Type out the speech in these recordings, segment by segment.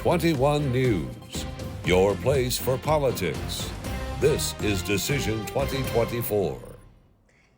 21 News, your place for politics. This is Decision 2024.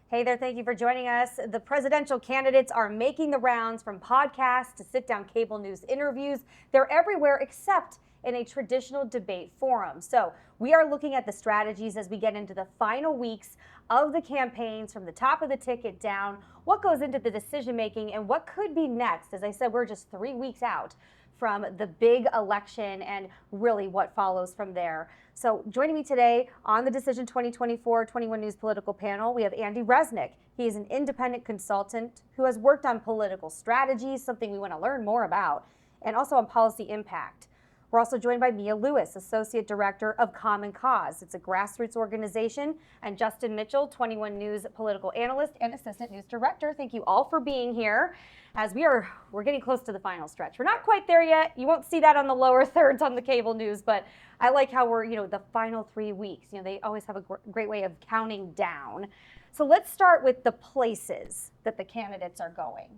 Hey there, thank you for joining us. The presidential candidates are making the rounds, from podcasts to sit-down cable news interviews. They're everywhere except in a traditional debate forum. So we are looking at the strategies as we get into the final weeks of the campaigns, from the top of the ticket down, what goes into the decision making and what could be next. As I said, we're just 3 weeks out from the big election and really what follows from there. So joining me today on the Decision 2024 21 News political panel, we have Andy Resnick. He is an independent consultant who has worked on political strategies, something we want to learn more about, and also on policy impact. We're also joined by Mia Lewis, Associate Director of Common Cause. It's a grassroots organization, and Justin Mitchell, 21 News political analyst and Assistant News Director. Thank you all for being here. As we're getting close to the final stretch. We're not quite there yet. You won't see that on the lower thirds on the cable news, but I like how we're, the final 3 weeks. They always have a great way of counting down. So let's start with the places that the candidates are going.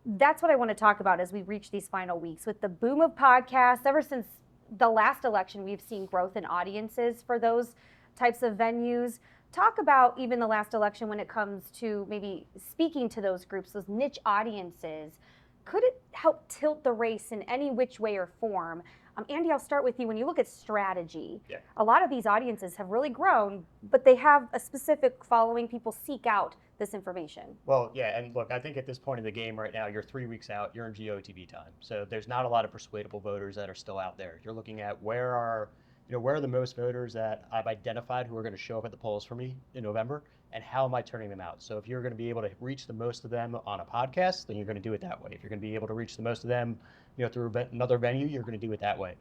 That's what I want to talk about as we reach these final weeks. With the boom of podcasts, ever since the last election, we've seen growth in audiences for those types of venues. Talk about even the last election when it comes to maybe speaking to those groups, those niche audiences. Could it help tilt the race in any which way or form? Andy, I'll start with you. When you look at strategy, a lot of these audiences have really grown, but they have a specific following. People seek out this information. Well, yeah, and look, I think at this point in the game right now, you're 3 weeks out, you're in GOTV time. So there's not a lot of persuadable voters that are still out there. You're looking at where are the most voters that I've identified who are going to show up at the polls for me in November, and how am I turning them out? So if you're going to be able to reach the most of them on a podcast, then you're going to do it that way. If you're going to be able to reach the most of them, through another venue, you're going to do it that way.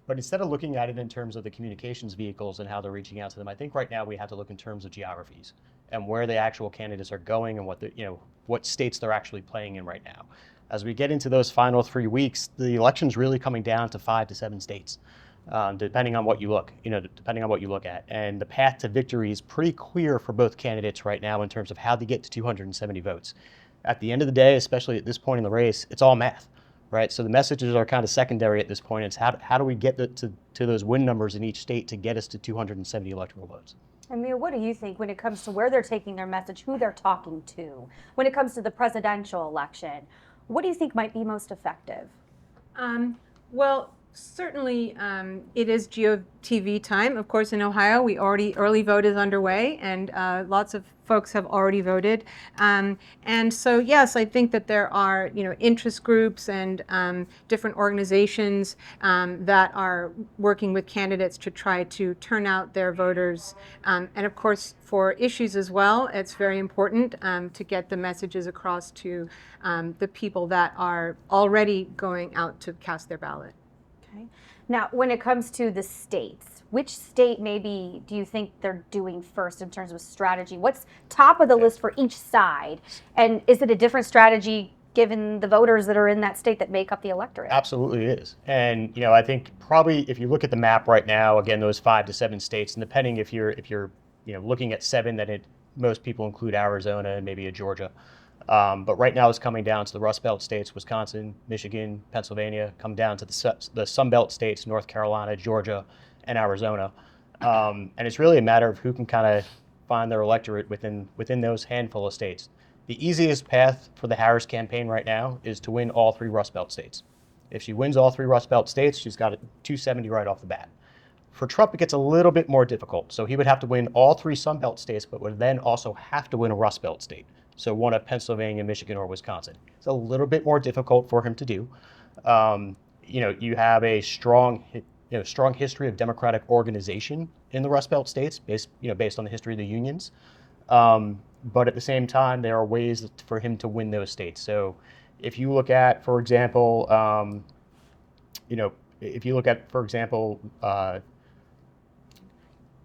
But instead of looking at it in terms of the communications vehicles and how they're reaching out to them, I think right now we have to look in terms of geographies and where the actual candidates are going and what states they're actually playing in right now. As we get into those final 3 weeks, the election's really coming down to 5 to 7 states. Depending on what you look at. And the path to victory is pretty clear for both candidates right now in terms of how they get to 270 votes. At the end of the day, especially at this point in the race, it's all math, right? So the messages are kind of secondary at this point. It's how do we get to those win numbers in each state to get us to 270 electoral votes? And Mia, what do you think when it comes to where they're taking their message, who they're talking to? When it comes to the presidential election, what do you think might be most effective? Well, certainly, it is GOTV time. Of course, in Ohio, early vote is underway, and lots of folks have already voted. And so, yes, I think that there are, interest groups and different organizations that are working with candidates to try to turn out their voters. And of course, for issues as well, it's very important to get the messages across to the people that are already going out to cast their ballot. Now, when it comes to the states, which state maybe do you think they're doing first in terms of strategy? What's top of the list for each side? And is it a different strategy given the voters that are in that state that make up the electorate? Absolutely it is. And, I think probably if you look at the map right now, again, those 5 to 7 states, and depending if you're looking at 7, then most people include Arizona and maybe a Georgia. But right now it's coming down to the Rust Belt states, Wisconsin, Michigan, Pennsylvania, come down to the Sun Belt states, North Carolina, Georgia, and Arizona. And it's really a matter of who can kind of find their electorate within those handful of states. The easiest path for the Harris campaign right now is to win all 3 Rust Belt states. If she wins all 3 Rust Belt states, she's got a 270 right off the bat. For Trump, it gets a little bit more difficult. So he would have to win all 3 Sun Belt states, but would then also have to win a Rust Belt state. So one of Pennsylvania, Michigan, or Wisconsin. It's a little bit more difficult for him to do. You have a strong history of democratic organization in the Rust Belt states, based on the history of the unions. But at the same time, there are ways for him to win those states. So if you look at, for example,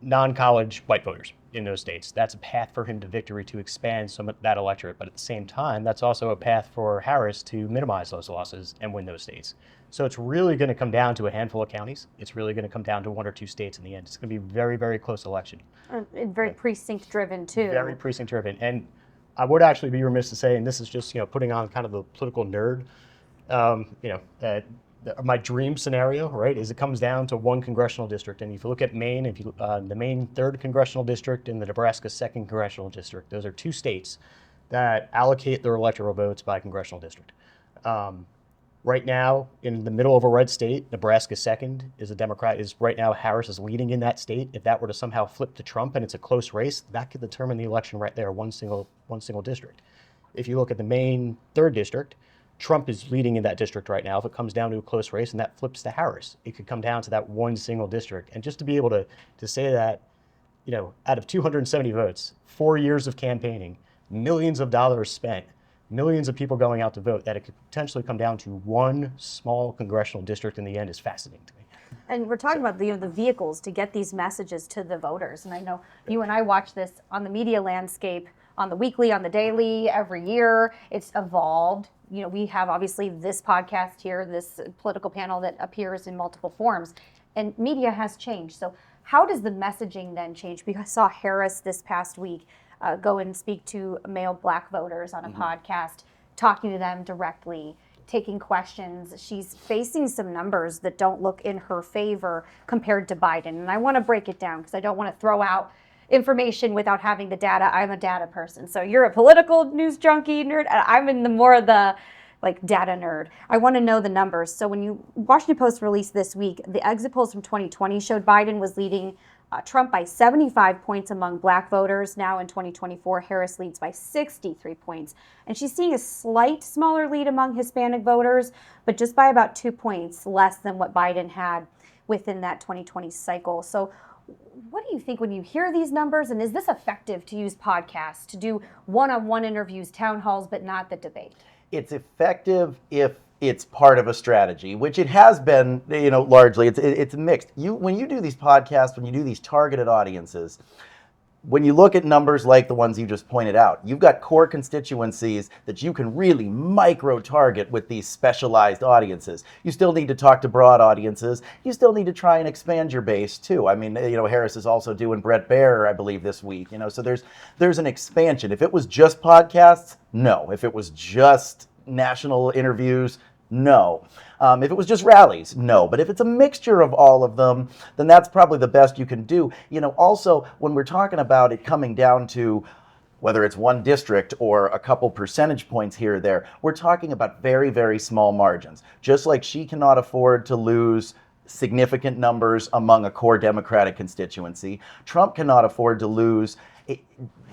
non-college white voters in those states. That's a path for him to victory to expand some of that electorate. But at the same time, that's also a path for Harris to minimize those losses and win those states. So it's really going to come down to a handful of counties. It's really going to come down to 1 or 2 states in the end. It's going to be a very, very close election. Very precinct driven too. Very precinct driven. And I would actually be remiss to say, and this is just, putting on kind of the political nerd, my dream scenario, right, is it comes down to one congressional district. And if you look at Maine, if you the Maine 3rd congressional district and the Nebraska 2nd congressional district, those are 2 states that allocate their electoral votes by congressional district. Right now, in the middle of a red state, Nebraska 2nd is a Democrat. Right now Harris is leading in that state. If that were to somehow flip to Trump and it's a close race, that could determine the election right there, one single district. If you look at the Maine 3rd district, Trump is leading in that district right now. If it comes down to a close race and that flips to Harris, it could come down to that one single district. And just to be able to say that, out of 270 votes, 4 years of campaigning, millions of dollars spent, millions of people going out to vote, that it could potentially come down to one small congressional district in the end is fascinating to me. And we're talking about the vehicles to get these messages to the voters. And I know you and I watch this on the media landscape, on the weekly, on the daily, every year. It's evolved. We have obviously this podcast here, this political panel that appears in multiple forms, and media has changed. So how does the messaging then change? We saw Harris this past week go and speak to male Black voters on a podcast, talking to them directly, taking questions. She's facing some numbers that don't look in her favor compared to Biden. And I want to break it down because I don't want to throw out information without having the data. I'm a data person. So you're a political news junkie nerd. I'm in the more of the data nerd. I want to know the numbers. So when Washington Post released this week, the exit polls from 2020 showed Biden was leading Trump by 75 points among Black voters. Now in 2024, Harris leads by 63 points. And she's seeing a slight smaller lead among Hispanic voters, but just by about 2 points less than what Biden had within that 2020 cycle. So what do you think when you hear these numbers? And is this effective to use podcasts, to do one-on-one interviews, town halls, but not the debate? It's effective if it's part of a strategy, which it has been, largely. It's mixed. When you do these podcasts, when you do these targeted audiences, when you look at numbers like the ones you just pointed out, you've got core constituencies that you can really micro-target with these specialized audiences. You still need to talk to broad audiences. You still need to try and expand your base too. I mean, Harris is also doing Brett Baer, I believe, this week. So there's an expansion. If it was just podcasts, no. If it was just national interviews, no. If it was just rallies, no. But if it's a mixture of all of them, then that's probably the best you can do. Also, when we're talking about it coming down to whether it's one district or a couple percentage points here or there, we're talking about very, very small margins. Just like she cannot afford to lose significant numbers among a core Democratic constituency, Trump cannot afford to lose.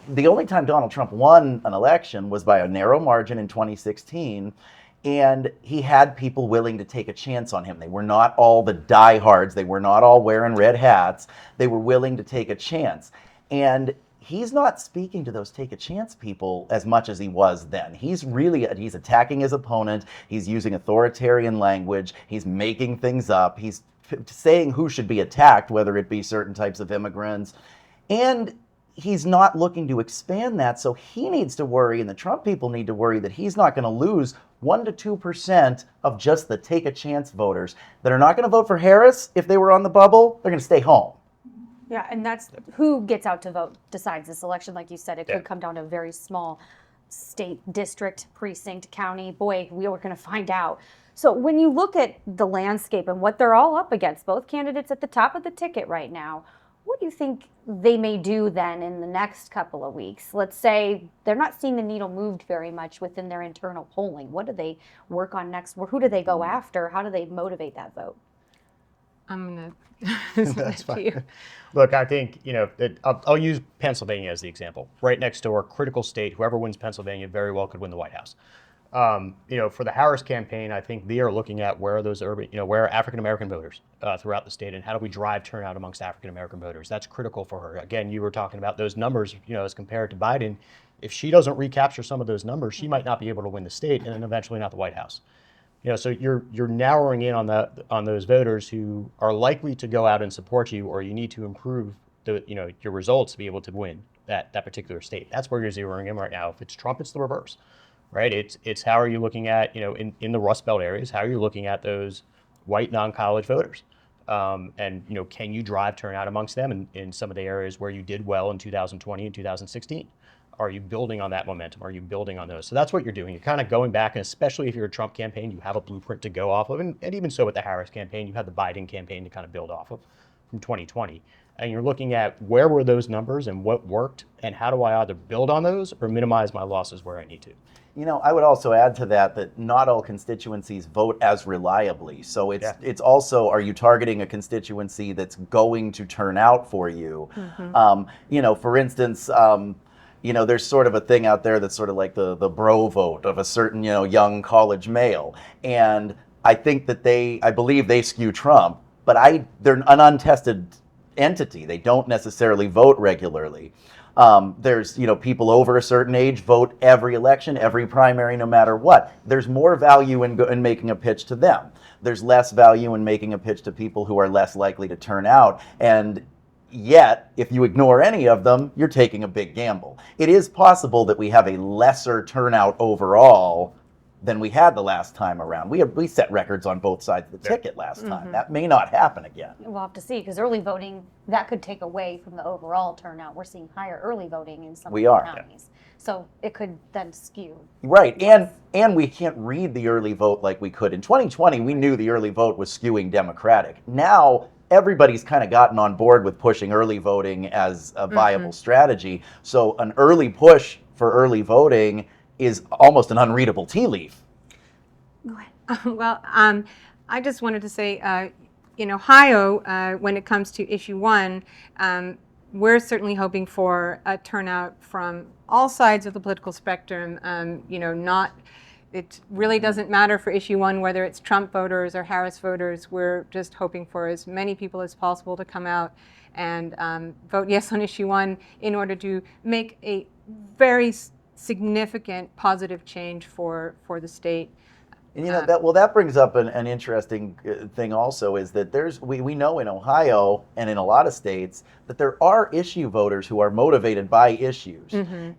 The only time Donald Trump won an election was by a narrow margin in 2016. And he had people willing to take a chance on him. They were not all the diehards. They were not all wearing red hats. They were willing to take a chance. And he's not speaking to those take a chance people as much as he was then. He's attacking his opponent. He's using authoritarian language. He's making things up. He's saying who should be attacked, whether it be certain types of immigrants. And he's not looking to expand that, so he needs to worry, and the Trump people need to worry, that he's not going to lose 1% to 2% of just the take a chance voters that are not going to vote for Harris if they were on the bubble. They're going to stay home. Yeah, and that's who gets out to vote decides this election. Like you said, it could come down to a very small state, district, precinct, county. Boy, we are going to find out. So when you look at the landscape and what they're all up against, both candidates at the top of the ticket right now, what do you think they may do then in the next couple of weeks? Let's say they're not seeing the needle moved very much within their internal polling. What do they work on next? Who do they go after? How do they motivate that vote? I'm going to That's fine. Look, I think, I'll use Pennsylvania as the example. Right next door, critical state, whoever wins Pennsylvania very well could win the White House. For the Harris campaign, I think they are looking at where are those urban, where are African-American voters throughout the state, and how do we drive turnout amongst African-American voters? That's critical for her. Again, you were talking about those numbers, as compared to Biden. If she doesn't recapture some of those numbers, she might not be able to win the state and then eventually not the White House. So you're narrowing in on those voters who are likely to go out and support you, or you need to improve your results to be able to win that particular state. That's where you're zeroing in right now. If it's Trump, it's the reverse. Right? It's how are you looking at, in the Rust Belt areas, how are you looking at those white non-college voters? And can you drive turnout amongst them in some of the areas where you did well in 2020 and 2016? Are you building on that momentum? Are you building on those? So that's what you're doing. You're kind of going back, and especially if you're a Trump campaign, you have a blueprint to go off of. And even so with the Harris campaign, you have the Biden campaign to kind of build off of from 2020. And you're looking at where were those numbers and what worked, and how do I either build on those or minimize my losses where I need to. You know, I would also add to that not all constituencies vote as reliably. So it's also, are you targeting a constituency that's going to turn out for you? You know, for instance, you know, there's sort of a thing out there that's sort of like the bro vote of a certain, you know, young college male. And I think that I believe they skew Trump, but they're an untested entity. They don't necessarily vote regularly. There's, you know, people over a certain age vote every election, every primary, no matter what. There's more value in making a pitch to them. There's less value in making a pitch to people who are less likely to turn out. And yet, if you ignore any of them, you're taking a big gamble. It is possible that we have a lesser turnout overall than we had the last time around. We set records on both sides of the ticket last time. That may not happen again. We'll have to see, because early voting, that could take away from the overall turnout. We're seeing higher early voting in some of the counties. So it could then skew. Right, and we can't read the early vote like we could. In 2020, we knew the early vote was skewing Democratic. Now, everybody's kind of gotten on board with pushing early voting as a viable strategy. So an early push for early voting is almost an unreadable tea leaf. Go ahead. Well, I just wanted to say, in Ohio, when it comes to issue 1, we're certainly hoping for a turnout from all sides of the political spectrum. You know, it really doesn't matter for issue 1 whether it's Trump voters or Harris voters. We're just hoping for as many people as possible to come out and vote yes on issue 1 in order to make a very significant positive change for the state. And you know, that brings up an interesting thing also, is that we know in Ohio and in a lot of states that there are issue voters who are motivated by issues.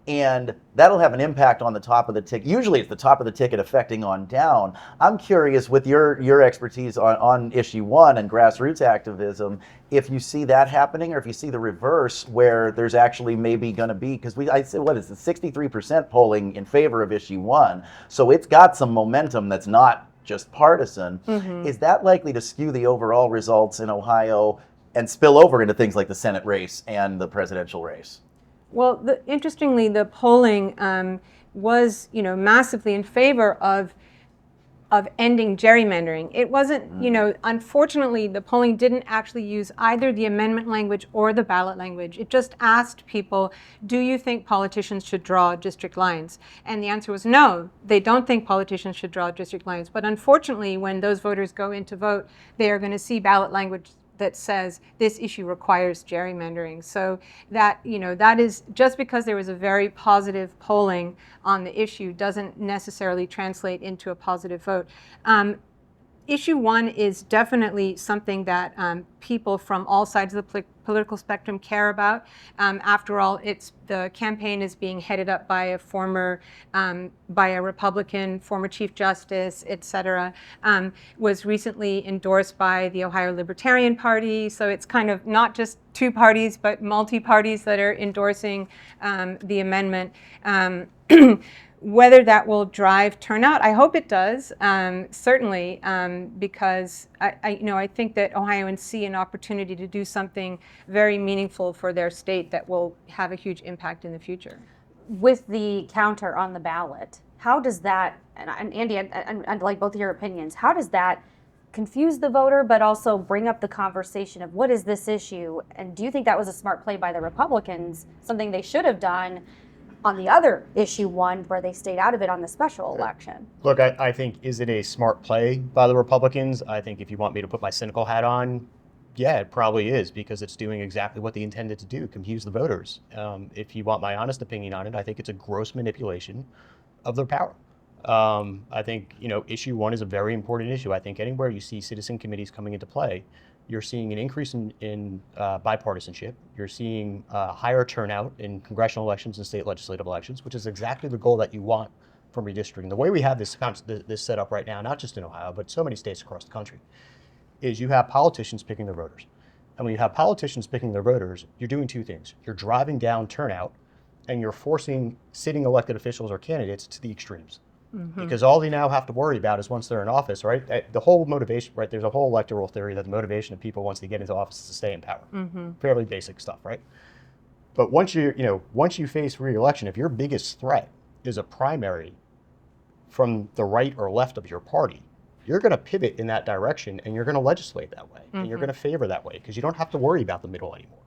And that'll have an impact on the top of the ticket. Usually it's the top of the ticket affecting on down. I'm curious, with your expertise on issue 1 and grassroots activism, if you see that happening, or if you see the reverse, where there's actually maybe going to be, because I said, what is it, 63% polling in favor of issue 1. So it's got some momentum that's not just partisan. Is that likely to skew the overall results in Ohio and spill over into things like the Senate race and the presidential race? Well, interestingly, the polling was, you know, massively in favor of ending gerrymandering. It wasn't, you know, unfortunately, the polling didn't actually use either the amendment language or the ballot language. It just asked people, do you think politicians should draw district lines? And the answer was no, they don't think politicians should draw district lines. But unfortunately, when those voters go in to vote, they are going to see ballot language that says this issue requires gerrymandering. So that, you know, that is just because there was a very positive polling on the issue doesn't necessarily translate into a positive vote. Issue 1 is definitely something that people from all sides of the political spectrum care about. After all, the campaign is being headed up by a Republican, former Chief Justice, et cetera, was recently endorsed by the Ohio Libertarian Party. So it's kind of not just 2 parties, but multi-parties that are endorsing the amendment. Whether that will drive turnout, I hope it does, certainly, because I think that Ohioans see an opportunity to do something very meaningful for their state that will have a huge impact in the future. With the counter on the ballot, how does that, and Andy, I'd like both of your opinions, how does that confuse the voter, but also bring up the conversation of what is this issue? And do you think that was a smart play by the Republicans, something they should have done on the other issue 1 where they stayed out of it on the special election? Look, I think, is it a smart play by the Republicans? I think if you want me to put my cynical hat on, yeah, it probably is, because it's doing exactly what they intended to do, confuse the voters. If you want my honest opinion on it, I think it's a gross manipulation of their power. I think, you know, issue 1 is a very important issue. I think anywhere you see citizen committees coming into play, you're seeing an increase in bipartisanship. You're seeing higher turnout in congressional elections and state legislative elections, which is exactly the goal that you want from redistricting. The way we have this set up right now, not just in Ohio, but so many states across the country, is you have politicians picking their voters. And when you have politicians picking their voters, you're doing 2 things. You're driving down turnout, and you're forcing sitting elected officials or candidates to the extremes. Because all they now have to worry about is once they're in office, right? The whole motivation, right? There's a whole electoral theory that the motivation of people once they get into office is to stay in power. Fairly basic stuff, right? But once you face re-election, if your biggest threat is a primary from the right or left of your party, you're going to pivot in that direction and you're going to legislate that way and you're going to favor that way because you don't have to worry about the middle anymore.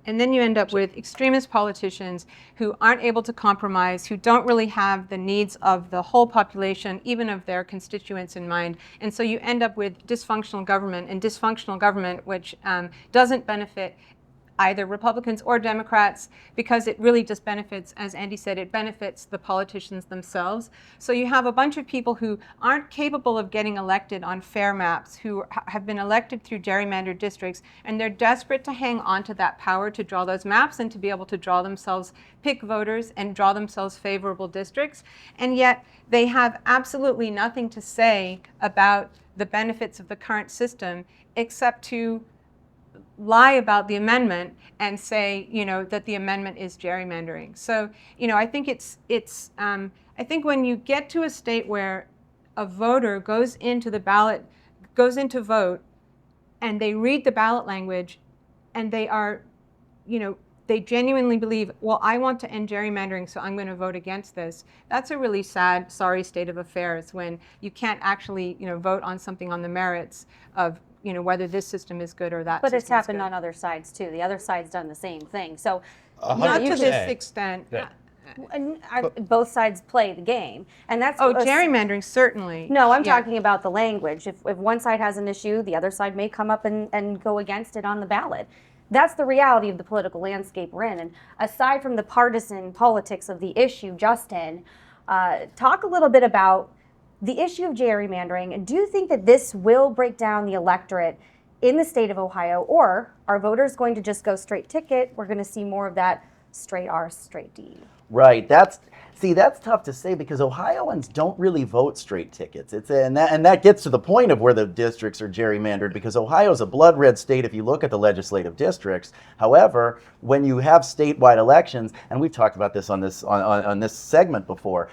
And then you end up with extremist politicians who aren't able to compromise, who don't really have the needs of the whole population, even of their constituents in mind. And so you end up with dysfunctional government, and dysfunctional government which doesn't benefit either Republicans or Democrats, because it really just benefits, as Andy said, it benefits the politicians themselves. So you have a bunch of people who aren't capable of getting elected on fair maps, who have been elected through gerrymandered districts, and they're desperate to hang on to that power to draw those maps and to be able to draw themselves, pick voters and draw themselves favorable districts. And yet they have absolutely nothing to say about the benefits of the current system except to lie about the amendment and say, that the amendment is gerrymandering. So, I think I think when you get to a state where a voter goes into vote, and they read the ballot language, and they are, they genuinely believe, well, I want to end gerrymandering, so I'm going to vote against this. That's a really sad, sorry state of affairs when you can't actually, vote on something on the merits of whether this system is good or that. But it's happened on other sides too. The other side's done the same thing. So not to this extent. Yeah. and both sides play the game, and that's gerrymandering certainly. No, I'm talking about the language. If one side has an issue, the other side may come up and go against it on the ballot. That's the reality of the political landscape we're in. And aside from the partisan politics of the issue, Justin, talk a little bit about the issue of gerrymandering, and do you think that this will break down the electorate in the state of Ohio, or are voters going to just go straight ticket? We're going to see more of that straight R, straight D. Right. That's tough to say because Ohioans don't really vote straight tickets. And that gets to the point of where the districts are gerrymandered, because Ohio's a blood red state if you look at the legislative districts. However, when you have statewide elections, and we've talked about this on this segment before,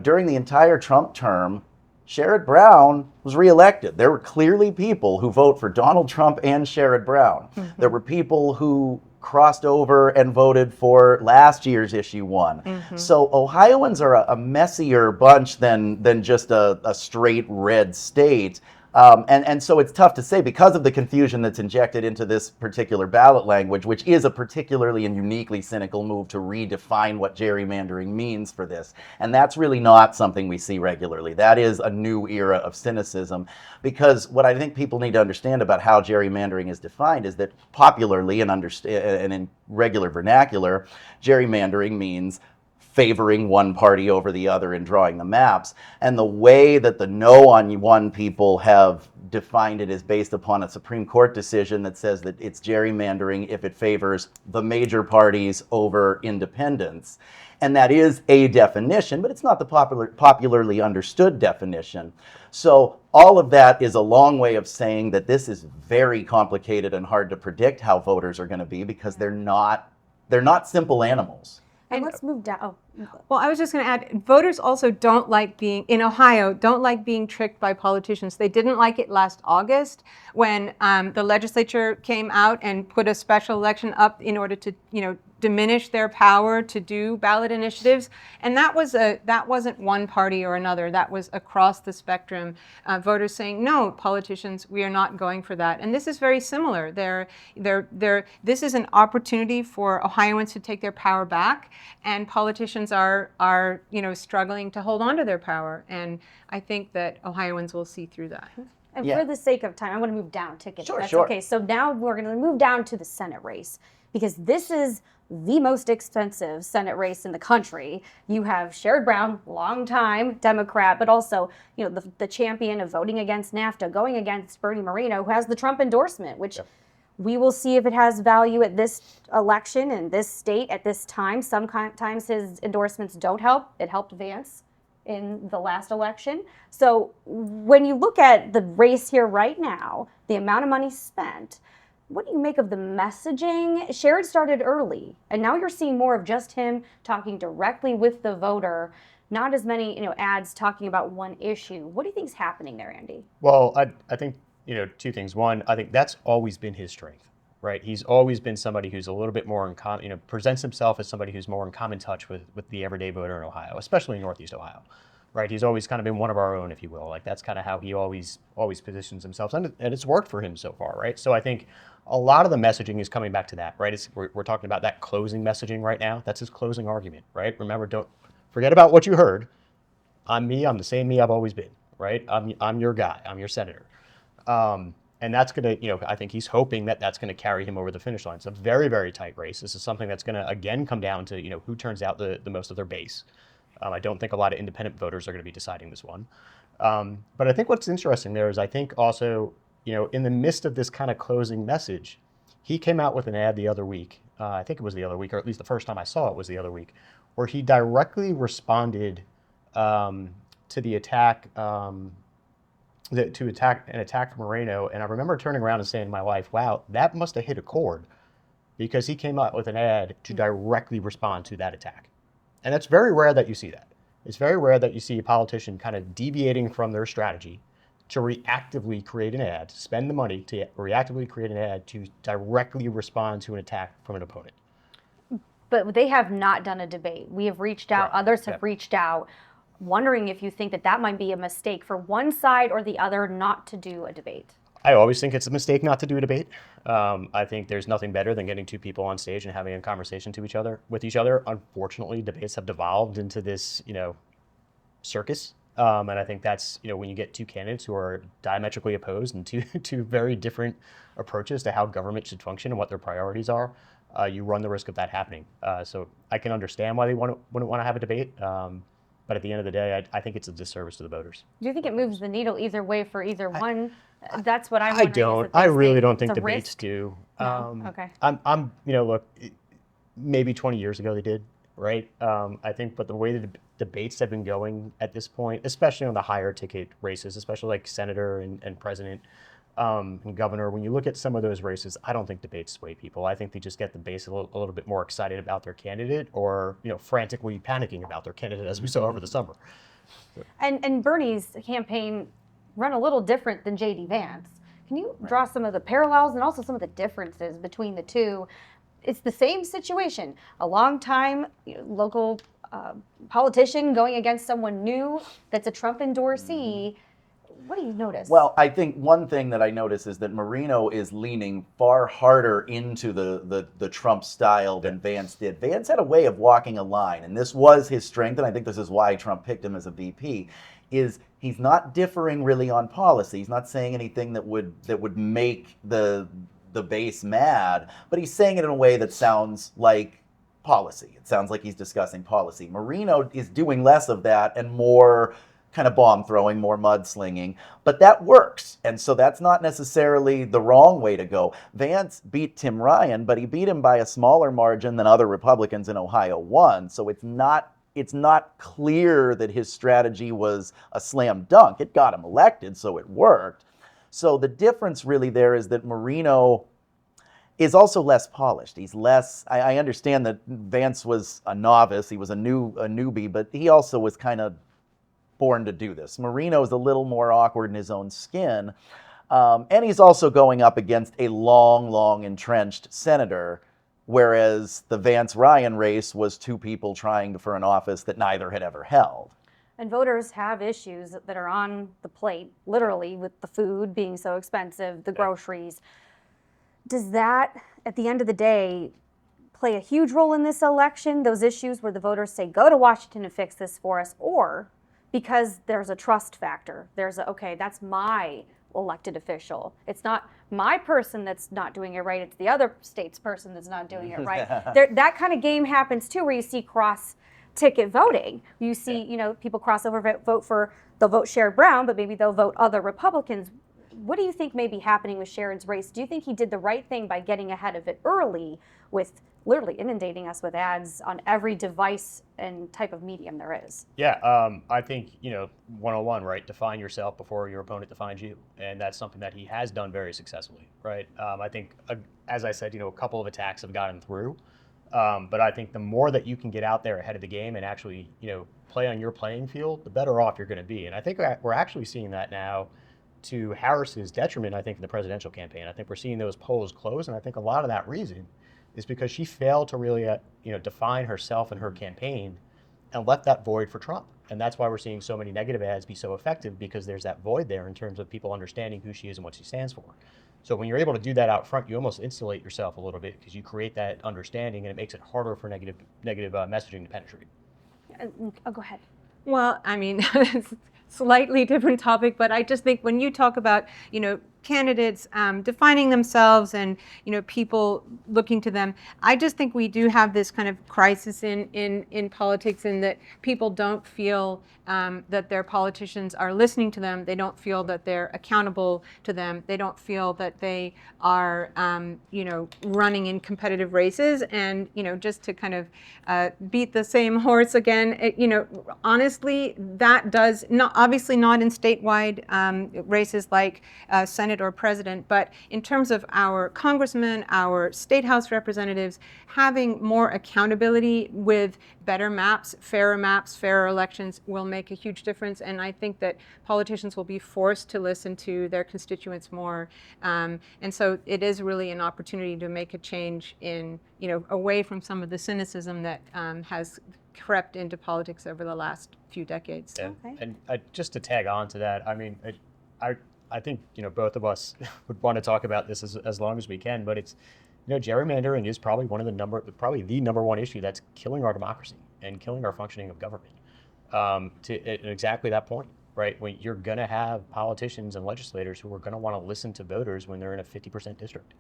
during the entire Trump term, Sherrod Brown was reelected. There were clearly people who vote for Donald Trump and Sherrod Brown. Mm-hmm. There were people who crossed over and voted for last year's issue 1. Mm-hmm. So Ohioans are a messier bunch than just a straight red state. And so it's tough to say because of the confusion that's injected into this particular ballot language, which is a particularly and uniquely cynical move to redefine what gerrymandering means for this. And that's really not something we see regularly. That is a new era of cynicism, because what I think people need to understand about how gerrymandering is defined is that popularly and in regular vernacular, gerrymandering means favoring one party over the other and drawing the maps. And the way that the no on one people have defined it is based upon a Supreme Court decision that says that it's gerrymandering if it favors the major parties over independents. And that is a definition, but it's not the popularly understood definition. So all of that is a long way of saying that this is very complicated and hard to predict how voters are going to be, because they're not simple animals. And let's move down. Well, I was just going to add, voters also don't like being tricked by politicians. They didn't like it last August when the legislature came out and put a special election up in order to, diminish their power to do ballot initiatives. And that wasn't one party or another. That was across the spectrum. Voters saying, no, politicians, we are not going for that. And this is very similar. This is an opportunity for Ohioans to take their power back, and politicians are struggling to hold on to their power. And I think that Ohioans will see through that. And for the sake of time, I want to move down ticket. Sure, That's sure. Okay, so now we're going to move down to the Senate race, because this is the most expensive Senate race in the country. You have Sherrod Brown, longtime Democrat, but also, the champion of voting against NAFTA, going against Bernie Moreno, who has the Trump endorsement, which we will see if it has value at this election in this state at this time. Sometimes his endorsements don't help. It helped Vance in the last election. So when you look at the race here right now, the amount of money spent, What do you make of the messaging? Sharon started early, and now you're seeing more of just him talking directly with the voter, not as many, ads talking about one issue. What do you think is happening there, Andy? Well, I think, two things. One, I think that's always been his strength, right? He's always been somebody who's a little bit more presents himself as somebody who's more in common touch with the everyday voter in Ohio, especially in Northeast Ohio, right? He's always kind of been one of our own, if you will. Like that's kind of how he always positions himself, and it's worked for him so far, right? So I think a lot of the messaging is coming back to that, right? We're talking about that closing messaging right now. That's his closing argument, right? Remember, don't forget about what you heard. I'm me. I'm the same me I've always been, right? I'm your guy. I'm your senator. And that's going to, I think he's hoping that that's going to carry him over the finish line. It's a very, very tight race. This is something that's going to, again, come down to, who turns out the most of their base. I don't think a lot of independent voters are going to be deciding this one. But I think what's interesting there is I think also, in the midst of this kind of closing message, he came out with an ad the other week. I think it was the other week, or at least the first time I saw it was the other week, where he directly responded to the attack, an attack from Moreno. And I remember turning around and saying to my wife, wow, that must have hit a chord, because he came out with an ad to directly respond to that attack. And that's very rare that you see that. It's very rare that you see a politician kind of deviating from their strategy to reactively create an ad, spend the money to reactively create an ad to directly respond to an attack from an opponent. But they have not done a debate. We have reached out, Right. others have reached out, wondering if you think that might be a mistake for one side or the other not to do a debate. I always think it's a mistake not to do a debate. I think there's nothing better than getting two people on stage and having a conversation with each other. Unfortunately, debates have devolved into this, circus. And I think that's, when you get two candidates who are diametrically opposed and two very different approaches to how government should function and what their priorities are, you run the risk of that happening. So I can understand why they wouldn't want to have a debate. But at the end of the day, I think it's a disservice to the voters. Do you think it moves the needle either way for either one? That's what I'm I wondering. don't. I really don't think it's a debates risk? do. No? Okay. I'm, look, maybe 20 years ago they did, right? I think, but the way the debates have been going at this point, especially on the higher ticket races, especially like senator and president and governor, when you look at some of those races, I don't think debates sway people. I think they just get the base a little bit more excited about their candidate, or frantically panicking about their candidate, as we saw over the summer. And Bernie's campaign run a little different than JD Vance. Can you draw some of the parallels and also some of the differences between the two? It's the same situation. A long-time local politician going against someone new that's a Trump endorsee. What do you notice? Well, I think one thing that I notice is that Moreno is leaning far harder into the Trump style than Vance did. Vance had a way of walking a line, and this was his strength, and I think this is why Trump picked him as a VP, is he's not differing really on policy. He's not saying anything that would make the base mad, but he's saying it in a way that sounds like policy. It sounds like he's discussing policy. Moreno is doing less of that and more kind of bomb throwing, more mudslinging, but that works. And so that's not necessarily the wrong way to go. Vance beat Tim Ryan, but he beat him by a smaller margin than other Republicans in Ohio won. So it's not clear that his strategy was a slam dunk. It got him elected, so it worked. So the difference really there is that Moreno is also less polished. He's less, I understand that Vance was a novice, he was a newbie, but he also was kind of born to do this. Moreno is a little more awkward in his own skin. And he's also going up against a long entrenched senator, whereas the Vance-Ryan race was two people trying for an office that neither had ever held. And voters have issues that are on the plate, literally, with the food being so expensive, the groceries. Does that, at the end of the day, play a huge role in this election, those issues where the voters say, go to Washington and fix this for us, or because there's a trust factor, there's okay, that's my elected official. It's not my person that's not doing it right, it's the other state's person that's not doing it right. That kind of game happens too, where you see cross-ticket voting. You see, people cross over, they'll vote Sherrod Brown, but maybe they'll vote other Republicans. What do you think may be happening with Sherrod's race? Do you think he did the right thing by getting ahead of it early with literally inundating us with ads on every device and type of medium there is. Yeah, I think, 101, right? Define yourself before your opponent defines you. And that's something that he has done very successfully, right? I think, as I said, a couple of attacks have gotten through. But I think the more that you can get out there ahead of the game and actually, play on your playing field, the better off you're going to be. And I think we're actually seeing that now to Harris's detriment, I think, in the presidential campaign. I think we're seeing those polls close. And I think a lot of that reason is because she failed to really, define herself and her campaign and left that void for Trump. And that's why we're seeing so many negative ads be so effective, because there's that void there in terms of people understanding who she is and what she stands for. So when you're able to do that out front, you almost insulate yourself a little bit because you create that understanding, and it makes it harder for negative messaging to penetrate. Oh, go ahead. Well, I mean, it's a slightly different topic, but I just think when you talk about, candidates defining themselves and, people looking to them, I just think we do have this kind of crisis in politics, in that people don't feel that their politicians are listening to them. They don't feel that they're accountable to them. They don't feel that they are, running in competitive races. And, just to kind of beat the same horse again, honestly, that does not, obviously not in statewide races like Senate or president, but in terms of our congressmen, our state house representatives, having more accountability with better maps, fairer elections will make a huge difference. And I think that politicians will be forced to listen to their constituents more. And so it is really an opportunity to make a change in, away from some of the cynicism that has crept into politics over the last few decades. Yeah. Okay. And just to tag on to that, I mean, I think, both of us would want to talk about this as long as we can, but it's, gerrymandering is probably probably the number one issue that's killing our democracy and killing our functioning of government. At exactly that point, right? When you're going to have politicians and legislators who are going to want to listen to voters when they're in a 50% district,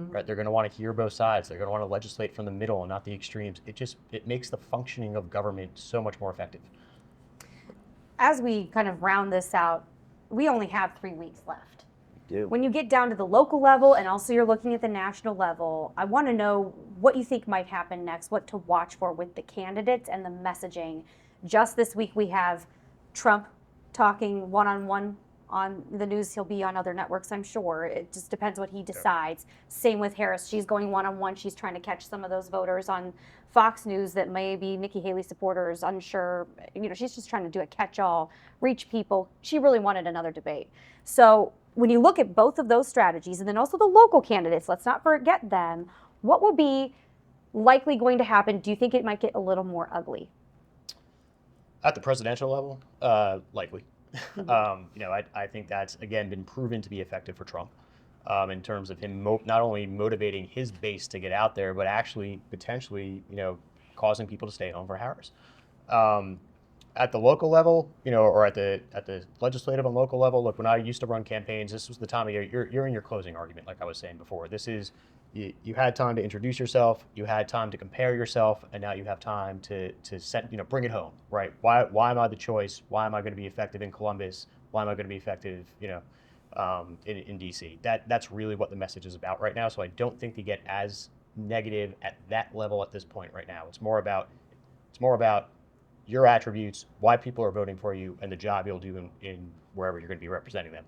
right? They're going to want to hear both sides. They're going to want to legislate from the middle and not the extremes. It makes the functioning of government so much more effective. As we kind of round this out, we only have 3 weeks left. Do. When you get down to the local level and also you're looking at the national level, I want to know what you think might happen next, what to watch for with the candidates and the messaging. Just this week we have Trump talking one-on-one on the news. He'll be on other networks, I'm sure. It just depends what he decides. Same with Harris. She's going one-on-one. She's trying to catch some of those voters on Fox News that may be Nikki Haley supporters, unsure. She's just trying to do a catch-all, reach people. She really wanted another debate. So when you look at both of those strategies, and then also the local candidates, let's not forget them, what will be likely going to happen? Do you think it might get a little more ugly? At the presidential level, likely. I think that's, again, been proven to be effective for Trump in terms of him not only motivating his base to get out there, but actually potentially, causing people to stay home for Harris. At the local level, or at the legislative and local level, look, when I used to run campaigns, this was the time of year, you're in your closing argument, like I was saying before. This is, you had time to introduce yourself, you had time to compare yourself, and now you have time to set, bring it home, right? Why am I the choice? Why am I going to be effective in Columbus? Why am I going to be effective, in DC? That's really what the message is about right now. So I don't think they get as negative at that level at this point right now. It's more about your attributes, why people are voting for you, and the job you'll do in wherever you're going to be representing them.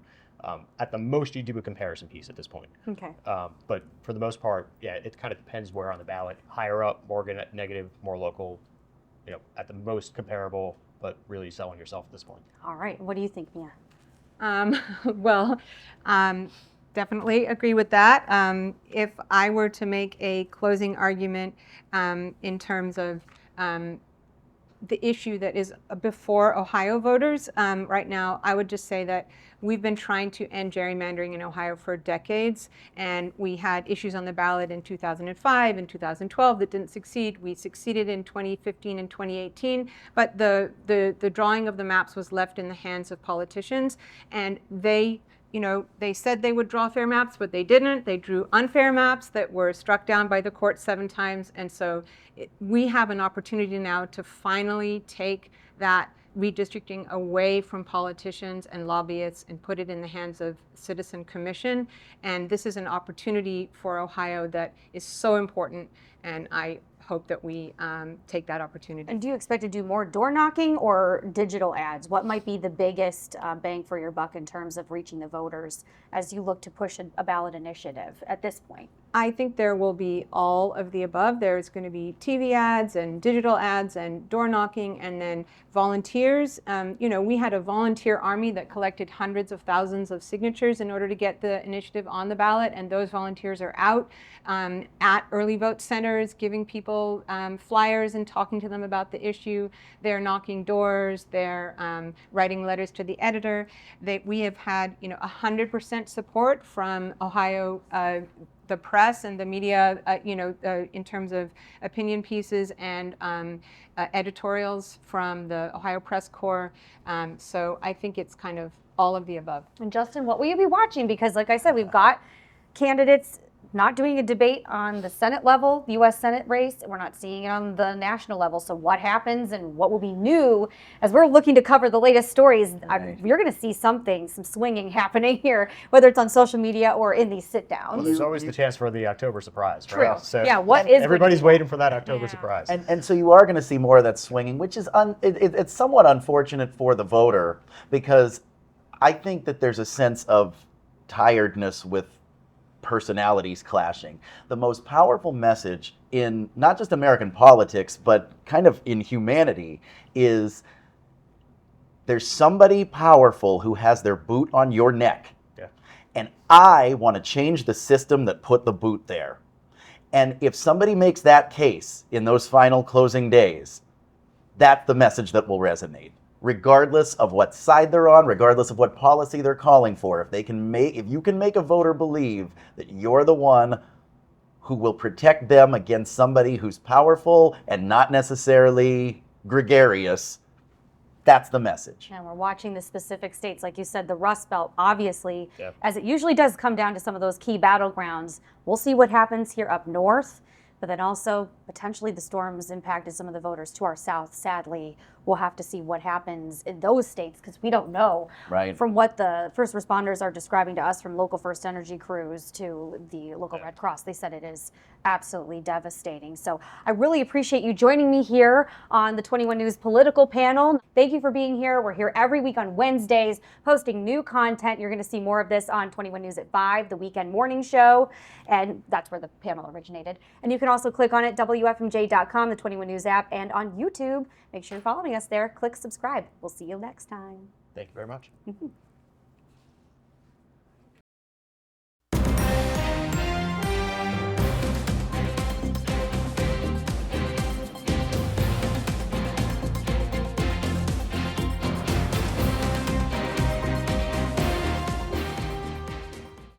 At the most, you do a comparison piece at this point. Okay. But for the most part, yeah, it kind of depends where on the ballot. Higher up, more negative, more local, at the most comparable, but really selling yourself at this point. All right. What do you think, Mia? Definitely agree with that. If I were to make a closing argument in terms of the issue that is before Ohio voters right now, I would just say that we've been trying to end gerrymandering in Ohio for decades, and we had issues on the ballot in 2005 and 2012 that didn't succeed. We succeeded in 2015 and 2018, but the drawing of the maps was left in the hands of politicians, and they said they would draw fair maps, but they didn't. They drew unfair maps that were struck down by the court 7 times. And so we have an opportunity now to finally take that redistricting away from politicians and lobbyists and put it in the hands of citizen commission. And this is an opportunity for Ohio that is so important, and I hope that we take that opportunity. And do you expect to do more door knocking or digital ads? What might be the biggest bang for your buck in terms of reaching the voters as you look to push a ballot initiative at this point? I think there will be all of the above. There's going to be TV ads and digital ads and door knocking, and then volunteers. We had a volunteer army that collected hundreds of thousands of signatures in order to get the initiative on the ballot, and those volunteers are out at early vote centers giving people flyers and talking to them about the issue. They're knocking doors. They're writing letters to the editor. We have had 100% support from Ohio the press and the media, in terms of opinion pieces and editorials from the Ohio Press Corps. So I think it's kind of all of the above. And Justin, what will you be watching? Because like I said, we've got candidates not doing a debate on the Senate level, the U.S. Senate race. We're not seeing it on the national level. So what happens and what will be new as we're looking to cover the latest stories? Right. You're going to see some swinging happening here, whether it's on social media or in these sit downs. Well, there's always the chance for the October surprise, True. right? So Yeah, what is everybody's waiting for that October surprise. And so you are going to see more of that swinging, which is it's somewhat unfortunate for the voter, because I think that there's a sense of tiredness with personalities clashing. The most powerful message in not just American politics, but kind of in humanity, is there's somebody powerful who has their boot on your neck. Yeah. And I want to change the system that put the boot there. And if somebody makes that case in those final closing days, that's the message that will resonate, regardless of what side they're on, regardless of what policy they're calling for. If you can make a voter believe that you're the one who will protect them against somebody who's powerful and not necessarily gregarious, that's the message. And we're watching the specific states, like you said, the Rust Belt, obviously, Yep. as it usually does come down to some of those key battlegrounds. We'll see what happens here up north, but then also potentially the storms impacted some of the voters to our south. Sadly, we'll have to see what happens in those states, because we don't know. Right. From what the first responders are describing to us, from local First Energy crews to the local Red Cross, they said it is absolutely devastating. So I really appreciate you joining me here on the 21 News political panel. Thank you for being here. We're here every week on Wednesdays, posting new content. You're going to see more of this on 21 News at 5, the weekend morning show, and that's where the panel originated. And you can also click on it, WFMJ.com, the 21 News app, and on YouTube. Make sure you're following us there. Click subscribe. We'll see you next time. Thank you very much.